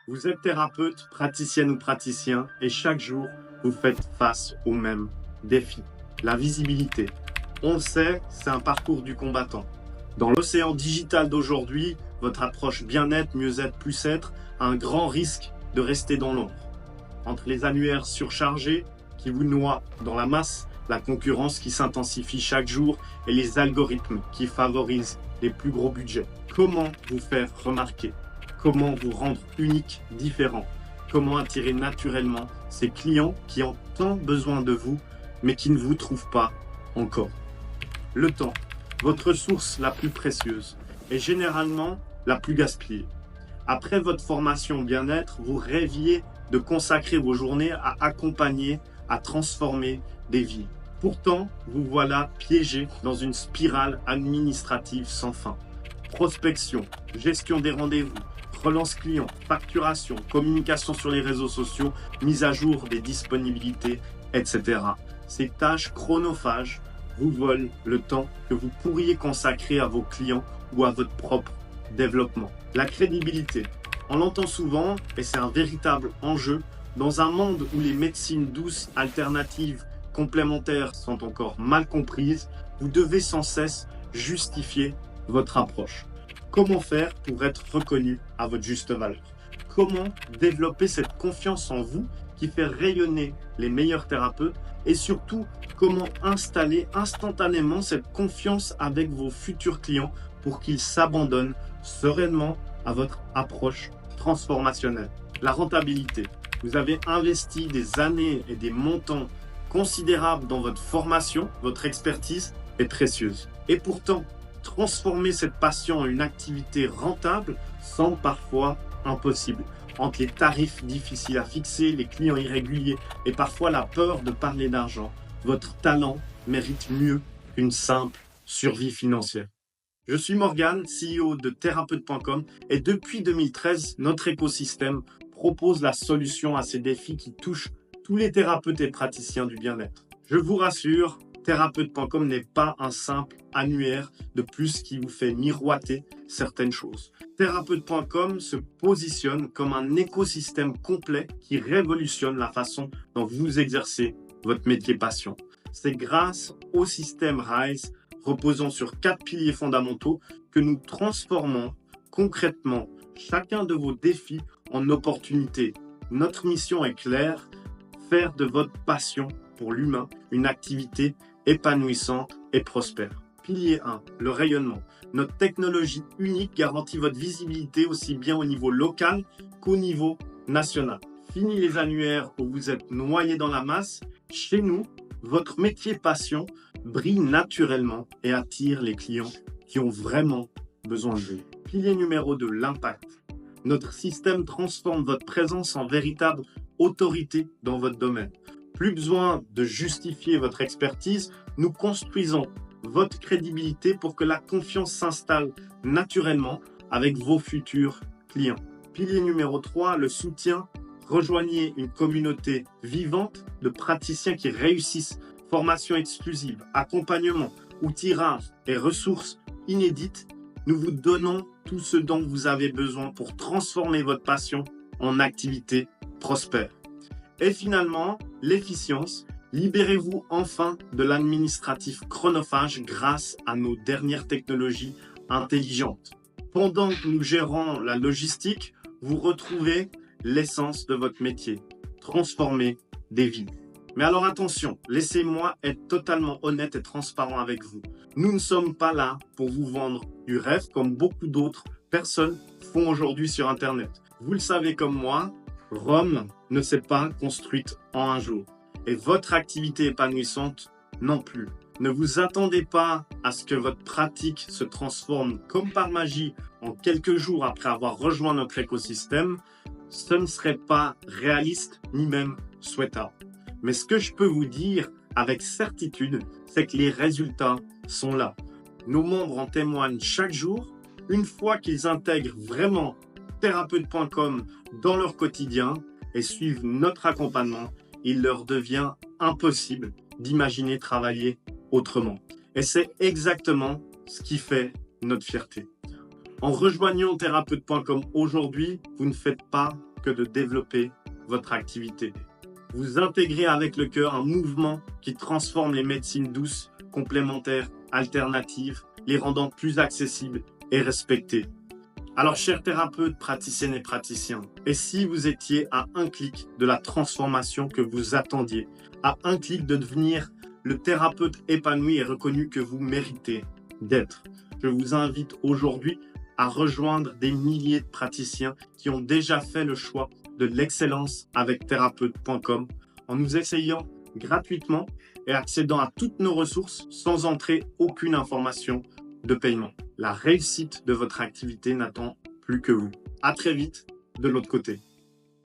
Vous êtes thérapeute, praticienne ou praticien, et chaque jour, vous faites face aux mêmes défis. La visibilité. On le sait, c'est un parcours du combattant. Dans l'océan digital d'aujourd'hui, votre approche bien-être, mieux-être, plus-être a un grand risque de rester dans l'ombre. Entre les annuaires surchargés qui vous noient dans la masse, la concurrence qui s'intensifie chaque jour et les algorithmes qui favorisent les plus gros budgets. Comment vous faire remarquer? Comment vous rendre unique, différent? Comment attirer naturellement ces clients qui ont tant besoin de vous, mais qui ne vous trouvent pas encore? Le temps, votre ressource la plus précieuse, et généralement la plus gaspillée. Après votre formation bien-être, vous rêviez de consacrer vos journées à accompagner, à transformer des vies. Pourtant, vous voilà piégé dans une spirale administrative sans fin. Prospection, gestion des rendez-vous, relance client, facturation, communication sur les réseaux sociaux, mise à jour des disponibilités, etc. Ces tâches chronophages vous volent le temps que vous pourriez consacrer à vos clients ou à votre propre développement. La crédibilité. On l'entend souvent et c'est un véritable enjeu dans un monde où les médecines douces, alternatives, complémentaires sont encore mal comprises. Vous devez sans cesse justifier votre approche. Comment faire pour être reconnu à votre juste valeur? Comment développer cette confiance en vous qui fait rayonner les meilleurs thérapeutes? Et surtout, comment installer instantanément cette confiance avec vos futurs clients pour qu'ils s'abandonnent sereinement à votre approche transformationnelle? La rentabilité. Vous avez investi des années et des montants considérables dans votre formation, votre expertise est précieuse. Et pourtant, transformer cette passion en une activité rentable semble parfois impossible. Entre les tarifs difficiles à fixer, les clients irréguliers et parfois la peur de parler d'argent, votre talent mérite mieux qu'une simple survie financière. Je suis Morgane, CEO de Thérapeute.com et depuis 2013, notre écosystème propose la solution à ces défis qui touchent tous les thérapeutes et praticiens du bien-être. Je vous rassure, Thérapeute.com n'est pas un simple annuaire de plus qui vous fait miroiter certaines choses. Thérapeute.com se positionne comme un écosystème complet qui révolutionne la façon dont vous exercez votre métier passion. C'est grâce au système RISE reposant sur 4 piliers fondamentaux que nous transformons concrètement chacun de vos défis en opportunités. Notre mission est claire, faire de votre passion pour l'humain une activité épanouissante et prospère. Pilier 1, le rayonnement. Notre technologie unique garantit votre visibilité aussi bien au niveau local qu'au niveau national. Fini les annuaires où vous êtes noyé dans la masse. Chez nous, votre métier passion brille naturellement et attire les clients qui ont vraiment besoin de vous. Pilier numéro 2, l'impact. Notre système transforme votre présence en véritable autorité dans votre domaine. Plus besoin de justifier votre expertise, nous construisons votre crédibilité pour que la confiance s'installe naturellement avec vos futurs clients. Pilier numéro 3, le soutien. Rejoignez une communauté vivante de praticiens qui réussissent. Formation exclusive, accompagnement, outils rares et ressources inédites. Nous vous donnons tout ce dont vous avez besoin pour transformer votre passion en activité prospère. Et finalement, l'efficience. Libérez-vous enfin de l'administratif chronophage grâce à nos dernières technologies intelligentes. Pendant que nous gérons la logistique, vous retrouvez l'essence de votre métier, transformer des vies. Mais alors attention, laissez-moi être totalement honnête et transparent avec vous. Nous ne sommes pas là pour vous vendre du rêve comme beaucoup d'autres personnes font aujourd'hui sur Internet. Vous le savez comme moi, Rome ne s'est pas construite en un jour. Et votre activité épanouissante non plus. Ne vous attendez pas à ce que votre pratique se transforme comme par magie en quelques jours après avoir rejoint notre écosystème. Ce ne serait pas réaliste ni même souhaitable. Mais ce que je peux vous dire avec certitude, c'est que les résultats sont là. Nos membres en témoignent chaque jour. Une fois qu'ils intègrent vraiment Thérapeute.com dans leur quotidien et suivent notre accompagnement, il leur devient impossible d'imaginer travailler autrement. Et c'est exactement ce qui fait notre fierté. En rejoignant Thérapeute.com aujourd'hui, vous ne faites pas que de développer votre activité. Vous intégrez avec le cœur un mouvement qui transforme les médecines douces, complémentaires, alternatives, les rendant plus accessibles et respectées. Alors, chers thérapeutes, praticiennes et praticiens, et si vous étiez à un clic de la transformation que vous attendiez, à un clic de devenir le thérapeute épanoui et reconnu que vous méritez d'être, je vous invite aujourd'hui à rejoindre des milliers de praticiens qui ont déjà fait le choix de l'excellence avec thérapeute.com en nous essayant gratuitement et accédant à toutes nos ressources sans entrer aucune information de paiement. La réussite de votre activité n'attend plus que vous. À très vite de l'autre côté.